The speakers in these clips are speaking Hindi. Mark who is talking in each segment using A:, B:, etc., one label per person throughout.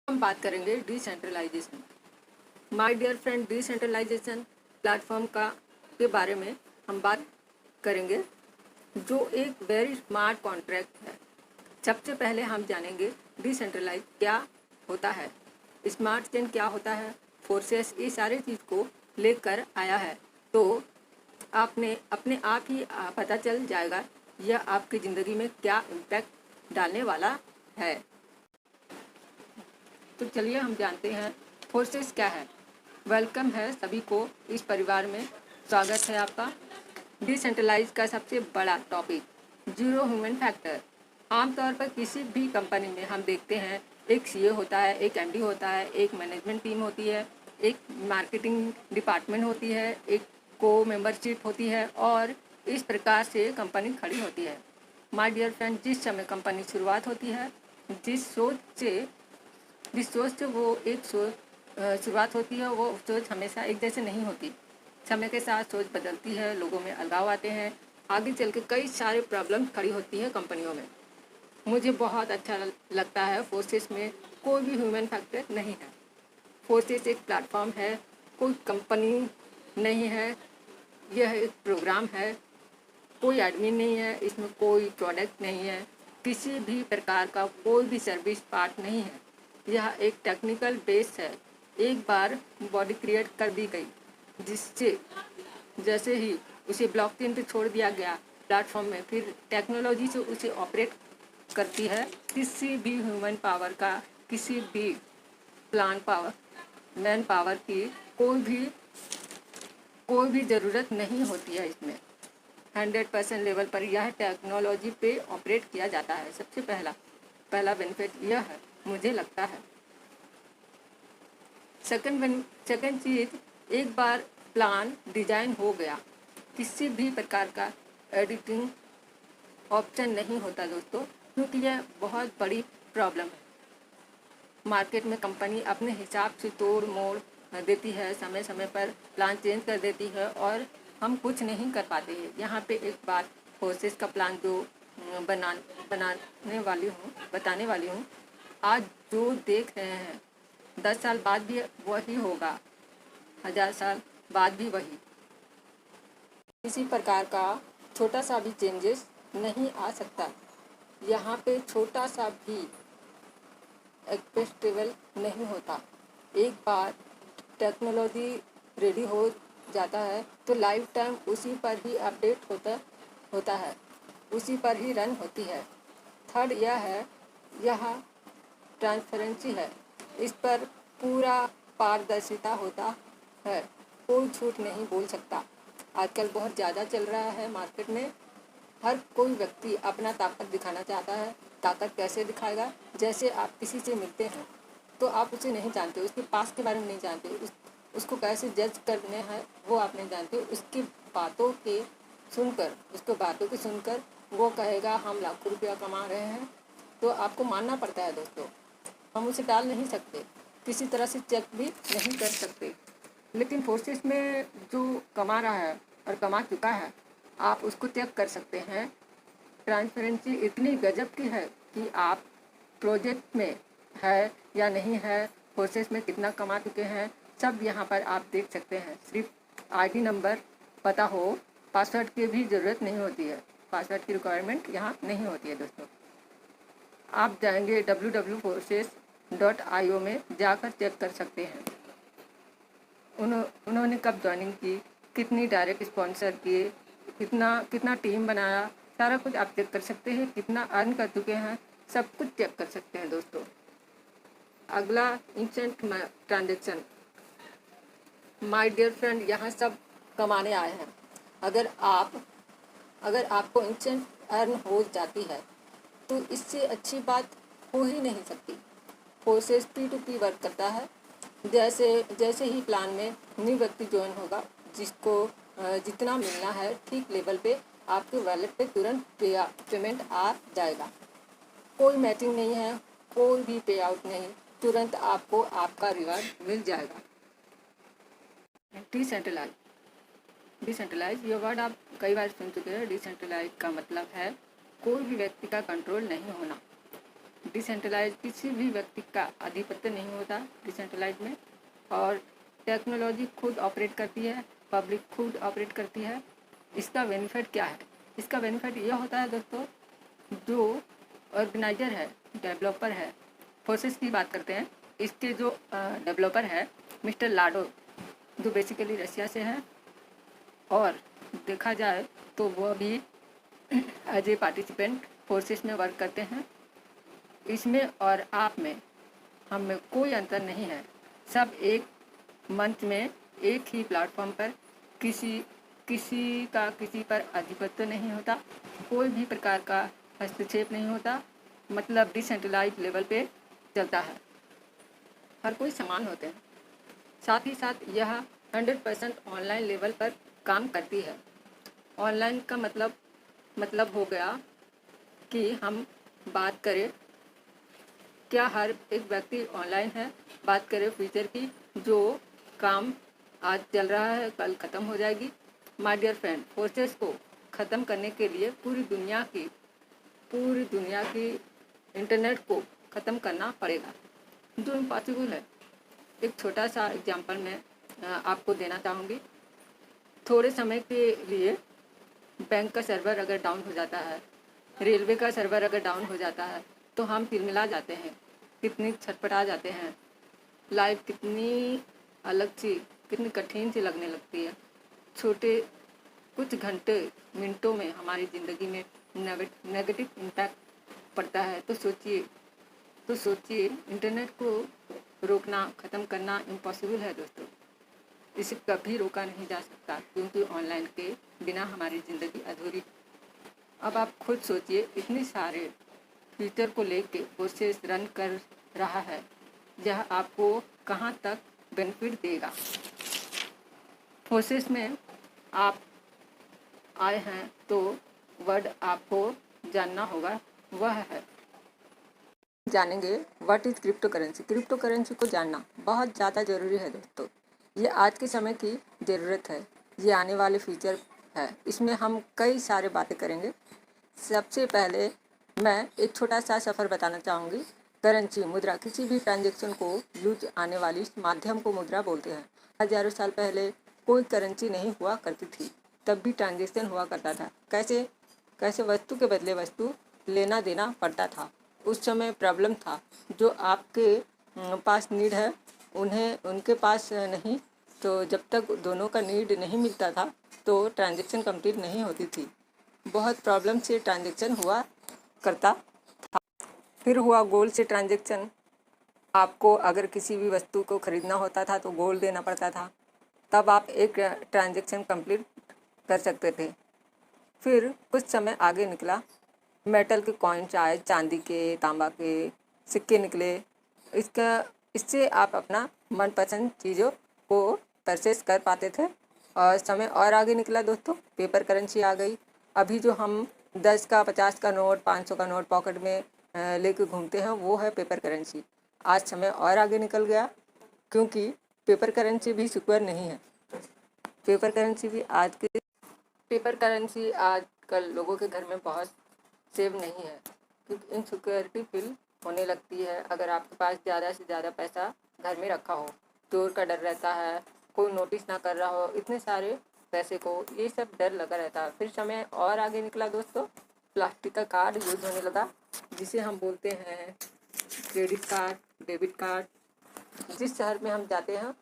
A: हम बात करेंगे decentralization. My dear friend, decentralization platform के बारे में हम बात करेंगे, जो एक वेरी स्मार्ट कॉन्ट्रैक्ट है। सबसे पहले हम जानेंगे डिसेंट्रलाइज क्या होता है, स्मार्ट चेन क्या होता है, फोर्सेस, ये सारी चीज़ को लेकर आया है। तो आपने अपने आप ही पता चल जाएगा यह आपकी ज़िंदगी में क्या इम्पैक्ट डालने वाला है। तो चलिए हम जानते हैं फोर्सेस क्या है। वेलकम है सभी को इस परिवार में, स्वागत है आपका। डिसेंट्रलाइज का सबसे बड़ा टॉपिक जीरो ह्यूमन फैक्टर। आमतौर पर किसी भी कंपनी में हम देखते हैं एक सीईओ होता है, एक एमडी होता है, एक मैनेजमेंट टीम होती है, एक मार्केटिंग डिपार्टमेंट होती है, एक को मेंबरशिप होती है और इस प्रकार से कंपनी खड़ी होती है। माय डियर फ्रेंड, जिस समय कंपनी शुरुआत होती है, जिस सोच से वो एक शुरुआत होती है, वो सोच हमेशा एक जैसे नहीं होती। समय के साथ सोच बदलती है, लोगों में अलगाव आते हैं, आगे चल के कई सारे प्रॉब्लम खड़ी होती है कंपनियों में। मुझे बहुत अच्छा लगता है फोर्सेस में कोई भी ह्यूमन फैक्टर नहीं है। फोर्सेस एक प्लेटफॉर्म है, कोई कंपनी नहीं है, यह एक प्रोग्राम है, कोई एडमिन नहीं है, इसमें कोई प्रोडक्ट नहीं है, किसी भी प्रकार का कोई भी सर्विस पार्ट नहीं है। यह एक टेक्निकल बेस है। एक बार बॉडी क्रिएट कर दी गई, जिससे जैसे ही उसे ब्लॉकचेन पे छोड़ दिया गया प्लेटफॉर्म में, फिर टेक्नोलॉजी से उसे ऑपरेट करती है। किसी भी ह्यूमन पावर का, किसी भी प्लान पावर, मैन पावर की कोई भी ज़रूरत नहीं होती है। इसमें 100% लेवल पर यह टेक्नोलॉजी पे ऑपरेट किया जाता है। सबसे पहला बेनिफिट यह है, मुझे लगता है। सेकंड चीज़, एक बार प्लान डिजाइन हो गया, किसी भी प्रकार का एडिटिंग ऑप्शन नहीं होता दोस्तों, क्योंकि यह बहुत बड़ी प्रॉब्लम है। मार्केट में कंपनी अपने हिसाब से तोड़ मोड़ देती है, समय समय पर प्लान चेंज कर देती है और हम कुछ नहीं कर पाते हैं। यहाँ पे एक बात, फोर्सेस का प्लान जो बताने वाली हूँ, आज जो देख रहे हैं 10 साल बाद भी वही होगा, 1000 साल बाद भी वही। किसी प्रकार का छोटा सा भी चेंजेस नहीं आ सकता। यहाँ पे छोटा सा भी एक्सेप्टेबल नहीं होता। एक बार टेक्नोलॉजी रेडी हो जाता है तो लाइफ टाइम उसी पर ही अपडेट होता है, उसी पर ही रन होती है। थर्ड यह ट्रांसपेरेंसी है। इस पर पूरा पारदर्शिता होता है, कोई झूठ नहीं बोल सकता। आजकल बहुत ज़्यादा चल रहा है मार्केट में, हर कोई व्यक्ति अपना ताकत दिखाना चाहता है। ताकत कैसे दिखाएगा? जैसे आप किसी से मिलते हैं तो आप उसे नहीं जानते, उसके पास के बारे में नहीं जानते, उसको कैसे जज करने हैं वो आप नहीं जानते। उसकी बातों के सुनकर वो कहेगा हम लाखों रुपया कमा रहे हैं, तो आपको मानना पड़ता है दोस्तों। हम उसे टाल नहीं सकते, किसी तरह से चेक भी नहीं कर सकते। लेकिन फोर्सेस में जो कमा रहा है और कमा चुका है, आप उसको चेक कर सकते हैं। ट्रांसपेरेंसी इतनी गजब की है कि आप प्रोजेक्ट में है या नहीं है, फोर्सेस में कितना कमा चुके हैं, सब यहाँ पर आप देख सकते हैं। सिर्फ आईडी नंबर पता हो, पासवर्ड की भी ज़रूरत नहीं होती है, पासवर्ड की रिक्वायरमेंट यहाँ नहीं होती है दोस्तों। आप जाएंगे www.forces.io में जाकर चेक कर सकते हैं उन्होंने कब ज्वाइनिंग की, कितनी डायरेक्ट स्पॉन्सर किए, कितना टीम बनाया, सारा कुछ आप चेक कर सकते हैं। कितना अर्न कर चुके हैं, सब कुछ चेक कर सकते हैं दोस्तों। अगला instant transaction. My dear friend, यहाँ सब कमाने आए हैं। अगर आपको इंस्टेंट अर्न हो जाती है तो इससे अच्छी बात हो ही नहीं सकती। फोर्सेस P2P वर्क करता है। जैसे ही प्लान में न्यू व्यक्ति ज्वाइन होगा, जिसको जितना मिलना है ठीक लेवल पे आपके वॉलेट पे तुरंत पेमेंट आ जाएगा। कोई मैचिंग नहीं है, कोई भी पे आउट नहीं, तुरंत आपको आपका रिवार्ड मिल जाएगा। डिसेंट्रलाइज ये वर्ड आप कई बार सुन चुके हैं। डिसेंट्रलाइज का मतलब है कोई भी व्यक्ति का कंट्रोल नहीं होना। डिसेंट्रलाइज किसी भी व्यक्ति का आधिपत्य नहीं होता डिसेंट्रलाइज में, और टेक्नोलॉजी खुद ऑपरेट करती है, पब्लिक खुद ऑपरेट करती है। इसका बेनिफिट क्या है? इसका बेनिफिट यह होता है दोस्तों, जो ऑर्गेनाइजर है, डेवलपर है, फोर्सेस की बात करते हैं, इसके जो डेवलपर है मिस्टर लाडो, जो बेसिकली रशिया से है, और देखा जाए तो वह भी एज ए पार्टिसिपेंट फोर्सेस में वर्क करते हैं। इसमें और आप में, हम में कोई अंतर नहीं है। सब एक मंच में, एक ही प्लेटफॉर्म पर, किसी का किसी पर आधिपत्य नहीं होता, कोई भी प्रकार का हस्तक्षेप नहीं होता, मतलब डिसेंट्रलाइज लेवल पे चलता है, हर कोई समान होते हैं। साथ ही साथ यह 100% ऑनलाइन लेवल पर काम करती है। ऑनलाइन का मतलब हो गया कि हम बात करें, क्या हर एक व्यक्ति ऑनलाइन है? बात करें फ्यूचर की, जो काम आज चल रहा है कल ख़त्म हो जाएगी। माय डियर फ्रेंड, फोर्सेस को ख़त्म करने के लिए पूरी दुनिया की इंटरनेट को ख़त्म करना पड़ेगा, जो इम्पॉसिबल है। एक छोटा सा एग्जांपल मैं आपको देना चाहूँगी। थोड़े समय के लिए बैंक का सर्वर अगर डाउन हो जाता है, रेलवे का सर्वर अगर डाउन हो जाता है, तो हम तिलमिला जाते हैं, कितनी छटपटा जाते हैं। लाइफ कितनी अलग सी, कितनी कठिन सी लगने लगती है। छोटे कुछ घंटे, मिनटों में हमारी ज़िंदगी में नेगेटिव इम्पैक्ट पड़ता है। तो सोचिए इंटरनेट को रोकना, ख़त्म करना इम्पॉसिबल है दोस्तों। इसे कभी रोका नहीं जा सकता, क्योंकि ऑनलाइन के बिना हमारी ज़िंदगी अधूरी। अब आप खुद सोचिए, इतने सारे फ्यूचर को लेके प्रोसेस रन कर रहा है, यह आपको कहाँ तक बेनिफिट देगा। प्रोसेस में आप आए हैं तो वर्ड आपको जानना होगा, वह है, जानेंगे what is crypto currency. Crypto currency को जानना बहुत ज़्यादा ज़रूरी है दोस्तों। ये आज के समय की ज़रूरत है, ये आने वाले फ्यूचर है। इसमें हम कई सारे बातें करेंगे। सबसे पहले मैं एक छोटा सा सफ़र बताना चाहूँगी। करेंसी, मुद्रा, किसी भी ट्रांजैक्शन को यूज आने वाली माध्यम को मुद्रा बोलते हैं। हज़ारों साल पहले कोई करेंसी नहीं हुआ करती थी, तब भी ट्रांजैक्शन हुआ करता था। कैसे वस्तु के बदले वस्तु लेना देना पड़ता था। उस समय प्रॉब्लम था, जो आपके पास नीड है उनके पास नहीं, तो जब तक दोनों का नीड नहीं मिलता था तो ट्रांजैक्शन कंप्लीट नहीं होती थी। बहुत प्रॉब्लम से ट्रांजैक्शन हुआ करता था। फिर हुआ गोल्ड से ट्रांजैक्शन। आपको अगर किसी भी वस्तु को खरीदना होता था तो गोल्ड देना पड़ता था, तब आप एक ट्रांजैक्शन कंप्लीट कर सकते थे। फिर कुछ समय आगे निकला, मेटल के कॉइन्स आए, चांदी के, तांबा के सिक्के निकले। इससे आप अपना मनपसंद चीज़ों को परचेस कर पाते थे। और समय और आगे निकला दोस्तों, पेपर करेंसी आ गई। अभी जो हम 10 का, 50 का नोट, 500 का नोट पॉकेट में लेके घूमते हैं, वो है पेपर करेंसी। आज समय और आगे निकल गया, क्योंकि पेपर करेंसी भी सिक्योर नहीं है। पेपर करेंसी आजकल लोगों के घर में बहुत सेव नहीं है, क्योंकि इनसिक्योरिटी फील होने लगती है। अगर आपके पास ज़्यादा से ज़्यादा पैसा घर में रखा हो, चोर का डर रहता है, कोई नोटिस ना कर रहा हो इतने सारे पैसे को, ये सब डर लगा रहता है। फिर समय और आगे निकला दोस्तों, प्लास्टिक का कार्ड यूज होने लगा, जिसे हम बोलते हैं क्रेडिट कार्ड, डेबिट कार्ड। जिस शहर में हम जाते हैं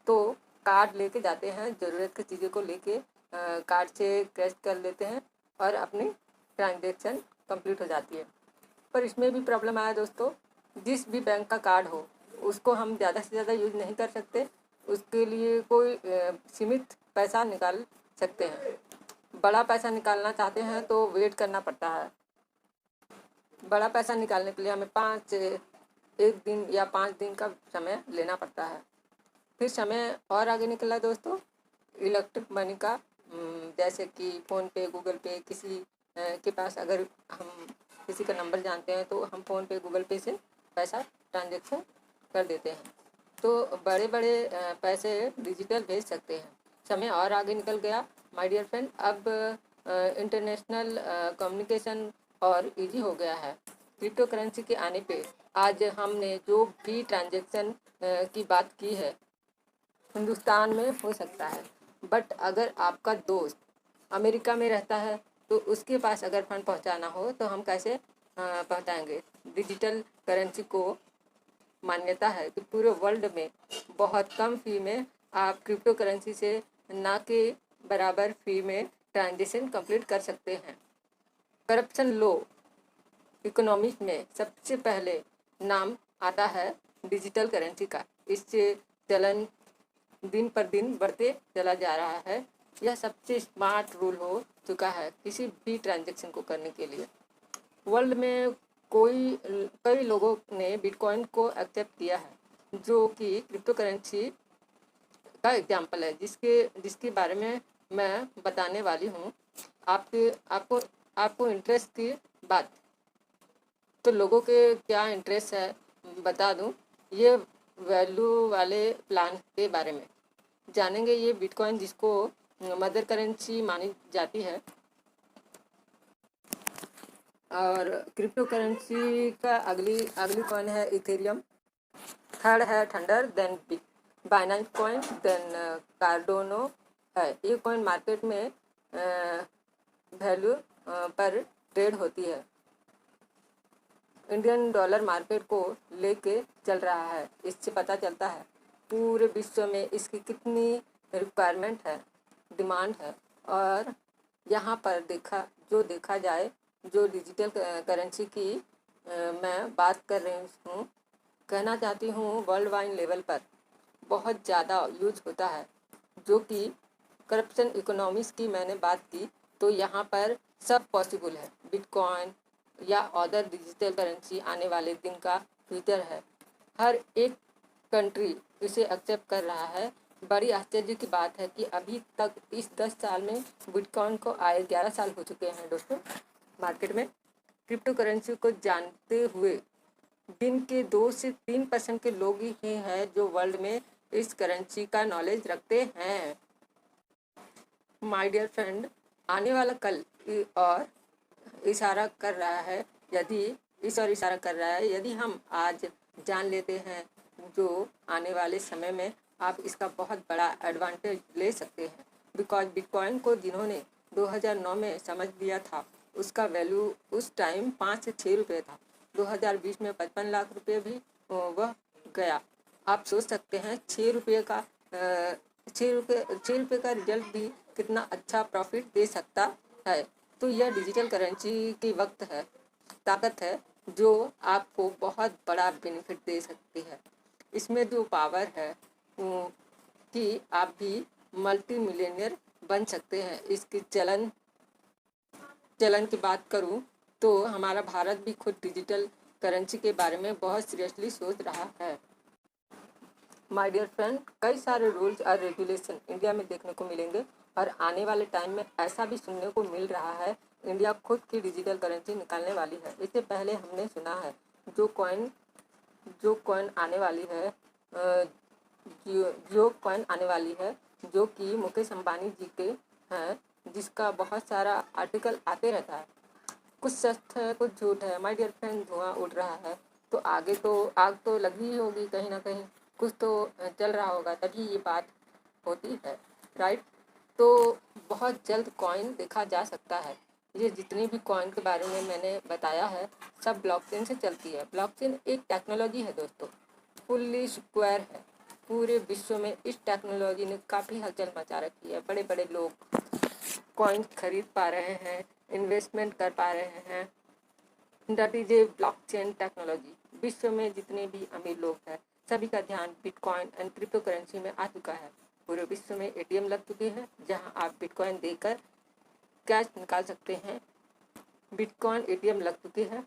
A: तो कार्ड लेके जाते हैं, ज़रूरत की चीज़ों को लेके कार्ड से कैश कर लेते हैं और अपनी ट्रांजैक्शन कंप्लीट हो जाती है। पर इसमें भी प्रॉब्लम आया दोस्तों, जिस भी बैंक का कार्ड हो उसको हम ज़्यादा से ज़्यादा यूज नहीं कर सकते। उसके लिए कोई सीमित पैसा निकाल सकते हैं। बड़ा पैसा निकालना चाहते हैं तो वेट करना पड़ता है। बड़ा पैसा निकालने के लिए हमें 1 दिन या 5 दिन का समय लेना पड़ता है। फिर समय और आगे निकला दोस्तों, इलेक्ट्रिक मनी का, जैसे कि फ़ोन पे, गूगल पे। किसी के पास अगर हम किसी का नंबर जानते हैं तो हम फ़ोन पे, गूगल पे से पैसा ट्रांजैक्शन कर देते हैं, तो बड़े बड़े पैसे डिजिटल भेज सकते हैं। समय और आगे निकल गया माय डियर फ्रेंड। अब इंटरनेशनल कम्युनिकेशन और इजी हो गया है। क्रिप्टो करेंसी के आने पे आज हमने जो भी ट्रांजैक्शन की बात की है हिंदुस्तान में हो सकता है, बट अगर आपका दोस्त अमेरिका में रहता है तो उसके पास अगर फंड पहुंचाना हो तो हम कैसे पहुंचाएंगे। डिजिटल करेंसी को मान्यता है कि पूरे वर्ल्ड में बहुत कम फी में आप क्रिप्टो करेंसी से ना के बराबर फी में ट्रांजेक्शन कंप्लीट कर सकते हैं। करप्शन लो इकोनॉमिक्स में सबसे पहले नाम आता है डिजिटल करेंसी का। इससे चलन दिन पर दिन बढ़ते चला जा रहा है। यह सबसे स्मार्ट रूल हो चुका है किसी भी ट्रांजैक्शन को करने के लिए। वर्ल्ड में कई लोगों ने बिटकॉइन को एक्सेप्ट किया है, जो कि क्रिप्टो करेंसी का एग्जाम्पल है, जिसके बारे में मैं बताने वाली हूँ। आपको इंटरेस्ट की बात, तो लोगों के क्या इंटरेस्ट है बता दूँ। ये वैल्यू वाले प्लान के बारे में जानेंगे। ये बिटकॉइन जिसको मदर करेंसी मानी जाती है, और क्रिप्टो करेंसी का अगली कॉइन है इथेरियम, थर्ड है Tether, then Binance coin, then Cardano है। ये कॉइन मार्केट में वैल्यू पर ट्रेड होती है। इंडियन डॉलर मार्केट को लेके चल रहा है। इससे पता चलता है पूरे विश्व में इसकी कितनी रिक्वायरमेंट है, डिमांड है। और यहाँ पर देखा जाए, जो डिजिटल करेंसी की मैं बात कर रही हूँ, कहना चाहती हूँ वर्ल्ड वाइड लेवल पर बहुत ज़्यादा यूज होता है। जो कि करप्शन इकोनॉमिक्स की मैंने बात की, तो यहाँ पर सब पॉसिबल है। बिटकॉइन या अदर डिजिटल करेंसी आने वाले दिन का फ्यूचर है। हर एक कंट्री इसे एक्सेप्ट कर रहा है। बड़ी आश्चर्य की बात है कि अभी तक इस 10 साल में बिटकॉइन को आए 11 साल हो चुके हैं दोस्तों मार्केट में। क्रिप्टो करेंसी को जानते हुए दिन के 2 से 3% के लोग ही हैं जो वर्ल्ड में इस करेंसी का नॉलेज रखते हैं। माय डियर फ्रेंड, आने वाला कल और इशारा कर रहा है, यदि हम आज जान लेते हैं, जो आने वाले समय में आप इसका बहुत बड़ा एडवांटेज ले सकते हैं। बिकॉज बिटकॉइन को जिन्होंने 2009 में समझ लिया था, उसका वैल्यू उस टाइम 5 से 6 रुपये था। 2020 में 55 लाख रुपये भी वह गया। आप सोच सकते हैं 6 रुपये का रिजल्ट भी कितना अच्छा प्रॉफिट दे सकता है। तो यह डिजिटल करेंसी की ताकत है जो आपको बहुत बड़ा बेनिफिट दे सकती है। इसमें जो पावर है कि आप भी मल्टी मिलियनियर बन सकते हैं। इसकी चलन की बात करूं तो हमारा भारत भी खुद डिजिटल करेंसी के बारे में बहुत सीरियसली सोच रहा है। माय डियर फ्रेंड, कई सारे रूल्स और रेगुलेशन इंडिया में देखने को मिलेंगे, और आने वाले टाइम में ऐसा भी सुनने को मिल रहा है इंडिया खुद की डिजिटल करेंसी निकालने वाली है। इससे पहले हमने सुना है जो कॉइन आने वाली है, जो कॉइन आने वाली है, जो कि मुकेश अंबानी जी के हैं, जिसका बहुत सारा आर्टिकल आते रहता है। कुछ सच है, कुछ झूठ है। माय डियर फ्रेंड, धुआं उड़ रहा है तो आगे तो आग तो लगी ही होगी, कहीं ना कहीं कुछ तो चल रहा होगा, तभी ये बात होती है, राइट। तो बहुत जल्द कॉइन देखा जा सकता है। ये जितनी भी कॉइन के बारे में मैंने बताया है, सब ब्लॉकचेन से चलती है। ब्लॉकचेन एक टेक्नोलॉजी है दोस्तों, फुल्ली सिक्योर है। पूरे विश्व में इस टेक्नोलॉजी ने काफ़ी हलचल मचा रखी है। बड़े बड़े लोग कॉइन खरीद पा रहे हैं, इन्वेस्टमेंट कर पा रहे हैं। That is a blockchain technology. विश्व में जितने भी अमीर लोग हैं, सभी का ध्यान बिटकॉइन एंड क्रिप्टो करेंसी में आ चुका है। पूरे विश्व में एटीएम लग चुके हैं, जहां आप बिटकॉइन देकर कैश निकाल सकते हैं। बिटकॉइन एटीएम लग चुके हैं,